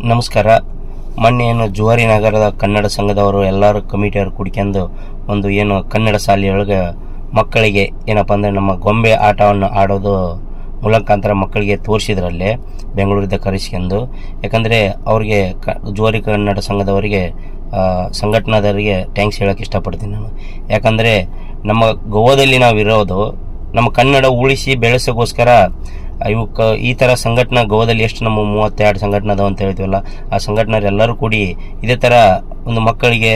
ನಮಸ್ಕಾರ. ಮೊನ್ನೆ ಏನು ಜುವಾರಿ ನಗರದ ಕನ್ನಡ ಸಂಘದವರು ಎಲ್ಲರೂ ಕಮಿಟಿಯವರು ಕುಡ್ಕೊಂಡು ಒಂದು ಏನು ಕನ್ನಡ ಶಾಲೆಯೊಳಗೆ ಮಕ್ಕಳಿಗೆ ಏನಪ್ಪ ಅಂದರೆ ನಮ್ಮ ಗೊಂಬೆ ಆಟವನ್ನು ಆಡೋದು ಮೂಲಕಾಂತರ ಮಕ್ಕಳಿಗೆ ತೋರಿಸಿದ್ರಲ್ಲೇ ಬೆಂಗಳೂರಿಂದ ಕರೆಸ್ಕೊಂಡು. ಯಾಕಂದರೆ ಅವ್ರಿಗೆ ಜುವಾರಿ ಕನ್ನಡ ಸಂಘದವರಿಗೆ ಸಂಘಟನಾದವರಿಗೆ ಥ್ಯಾಂಕ್ಸ್ ಹೇಳೋಕ್ಕೆ ಇಷ್ಟಪಡ್ತೀನಿ ನಾನು. ಯಾಕಂದರೆ ನಮ್ಮ ಗೋವಾದಲ್ಲಿ ನಾವಿರೋದು ನಮ್ಮ ಕನ್ನಡ ಉಳಿಸಿ ಬೆಳೆಸೋಕ್ಕೋಸ್ಕರ ಈ ಥರ ಸಂಘಟನಾ ಗೋವಾದಲ್ಲಿ ಎಷ್ಟು ನಮ್ಮ 32 ಸಂಘಟನೆ ಅದಾವ ಅಂತ ಹೇಳ್ತೀವಲ್ಲ, ಆ ಸಂಘಟನೆಯವ್ರು ಎಲ್ಲರೂ ಕೂಡಿ ಇದೇ ಥರ ಒಂದು ಮಕ್ಕಳಿಗೆ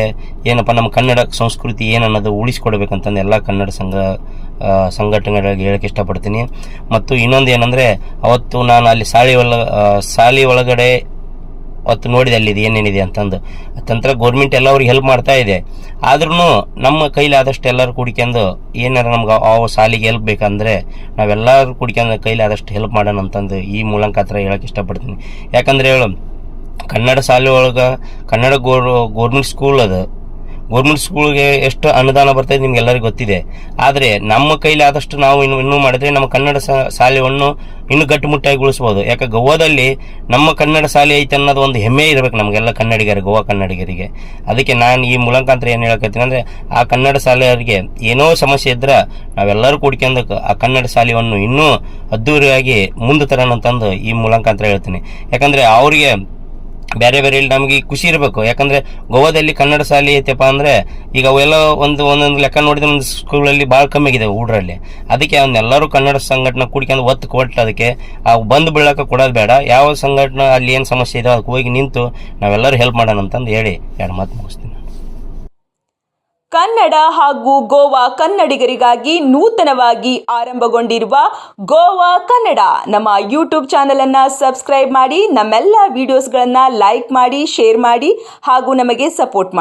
ಏನಪ್ಪ ನಮ್ಮ ಕನ್ನಡ ಸಂಸ್ಕೃತಿ ಏನನ್ನೋದು ಉಳಿಸ್ಕೊಡ್ಬೇಕಂತಂದು ಎಲ್ಲ ಕನ್ನಡ ಸಂಘಟನೆಗಳಿಗೆ ಹೇಳಕ್ಕೆ ಇಷ್ಟಪಡ್ತೀನಿ. ಮತ್ತು ಇನ್ನೊಂದು ಏನಂದರೆ, ಅವತ್ತು ನಾನು ಅಲ್ಲಿ ಶಾಲೆ ಒಳಗಡೆ ಅವತ್ತು ನೋಡಿದೆ ಅಲ್ಲಿದೆ ಏನೇನಿದೆ ಅಂತಂದು. ತಂತ್ರ ಗೌರ್ಮೆಂಟ್ ಎಲ್ಲ ಅವ್ರಿಗೆ ಹೆಲ್ಪ್ ಮಾಡ್ತಾ ಇದೆ. ಆದ್ರೂ ನಮ್ಮ ಕೈಲಿ ಆದಷ್ಟು ಎಲ್ಲರೂ ಕುಡ್ಕೊಂಡು ಏನಾರ ನಮ್ಗೆ ಆ ಶಾಲೆಗೆ ಹೆಲ್ಪ್ ಬೇಕಂದ್ರೆ ನಾವೆಲ್ಲರೂ ಕುಡ್ಕೊಂಡು ಕೈಲಿ ಆದಷ್ಟು ಹೆಲ್ಪ್ ಮಾಡೋಣ ಅಂತಂದು ಈ ಮೂಲಕ ಹೇಳಕ್ಕೆ ಇಷ್ಟಪಡ್ತೀನಿ. ಯಾಕಂದರೆ ಕನ್ನಡ ಶಾಲೆ ಒಳಗೆ ಕನ್ನಡ ಗೌರ್ಮೆಂಟ್ ಸ್ಕೂಲ್ ಅದು. ಗೌರ್ಮೆಂಟ್ ಸ್ಕೂಲ್ಗೆ ಎಷ್ಟು ಅನುದಾನ ಬರ್ತದೆ ನಿಮ್ಗೆಲ್ಲರಿಗೂ ಗೊತ್ತಿದೆ. ಆದರೆ ನಮ್ಮ ಕೈಲಿ ಆದಷ್ಟು ನಾವು ಇನ್ನೂ ಮಾಡಿದ್ರೆ ನಮ್ಮ ಕನ್ನಡ ಶಾಲೆಯನ್ನು ಇನ್ನೂ ಗಟ್ಟುಮುಟ್ಟಾಗಿಗೊಳಿಸ್ಬೋದು. ಯಾಕೆ ಗೋವಾದಲ್ಲಿ ನಮ್ಮ ಕನ್ನಡ ಶಾಲೆ ಐತೆ ಅನ್ನೋದು ಒಂದು ಹೆಮ್ಮೆ ಇರಬೇಕು ನಮಗೆಲ್ಲ ಕನ್ನಡಿಗರಿಗೆ, ಗೋವಾ ಕನ್ನಡಿಗರಿಗೆ. ಅದಕ್ಕೆ ನಾನು ಈ ಮೂಲಕಾಂತರ ಏನು ಹೇಳಕತ್ತೀನಿ ಅಂದರೆ, ಆ ಕನ್ನಡ ಶಾಲೆಯವರಿಗೆ ಏನೋ ಸಮಸ್ಯೆ ಇದ್ರೆ ನಾವೆಲ್ಲರೂ ಕೂಡ್ಕೊಂಡು ಆ ಕನ್ನಡ ಶಾಲೆಯನ್ನು ಇನ್ನೂ ಅದ್ದೂರಿಯಾಗಿ ಮುಂದೆ ತರೋಣ ಅಂತಂದು ಈ ಮೂಲಕಾಂತರ ಹೇಳ್ತೀನಿ. ಯಾಕಂದರೆ ಅವ್ರಿಗೆ ಬೇರೆ ಇಲ್ಲಿ ನಮಗೆ ಖುಷಿ ಇರಬೇಕು. ಯಾಕಂದರೆ ಗೋವಾದಲ್ಲಿ ಕನ್ನಡ ಶಾಲೆ ಐತೆಪ್ಪ ಅಂದರೆ ಈಗ ಅವೆಲ್ಲ ಒಂದೊಂದು ಲೆಕ್ಕ ನೋಡಿದ್ರೆ ಒಂದು ಸ್ಕೂಲಲ್ಲಿ ಭಾಳ ಕಮ್ಮಿ ಆಗಿದೆ ಊರಲ್ಲಿ. ಅದಕ್ಕೆ ಅವನ್ನೆಲ್ಲರೂ ಕನ್ನಡ ಸಂಘಟನೆ ಕೂಡ್ಕೊಂಡು ಒತ್ತು ಕೊಟ್ಟು ಅದಕ್ಕೆ ಬಂದು ಬೀಳಕ್ಕೆ ಕೊಡೋದು ಬೇಡ. ಯಾವ ಸಂಘಟನೆ ಅಲ್ಲಿ ಏನು ಸಮಸ್ಯೆ ಇದೆ ಅದಕ್ಕೆ ಹೋಗಿ ನಿಂತು ನಾವೆಲ್ಲರೂ ಹೆಲ್ಪ್ ಮಾಡೋಣ ಅಂತಂದು ಹೇಳಿ 2 ಮಾತು ಮುಗಿಸ್ತೀನಿ. ಕನ್ನಡ ಹಾಗೂ ಗೋವಾ ಕನ್ನಡಿಗರಿಗಾಗಿ ನೂತನವಾಗಿ ಆರಂಭಗೊಂಡಿರುವ ಗೋವಾ ಕನ್ನಡ ನಮ್ಮ ಯೂಟ್ಯೂಬ್ ಚಾನೆಲ್ ಅನ್ನು ಸಬ್ಸ್ಕ್ರೈಬ್ ಮಾಡಿ, ನಮ್ಮೆಲ್ಲ ವಿಡಿಯೋಸ್ಗಳನ್ನು ಲೈಕ್ ಮಾಡಿ, ಶೇರ್ ಮಾಡಿ ಹಾಗೂ ನಮಗೆ ಸಪೋರ್ಟ್ ಮಾಡಿ.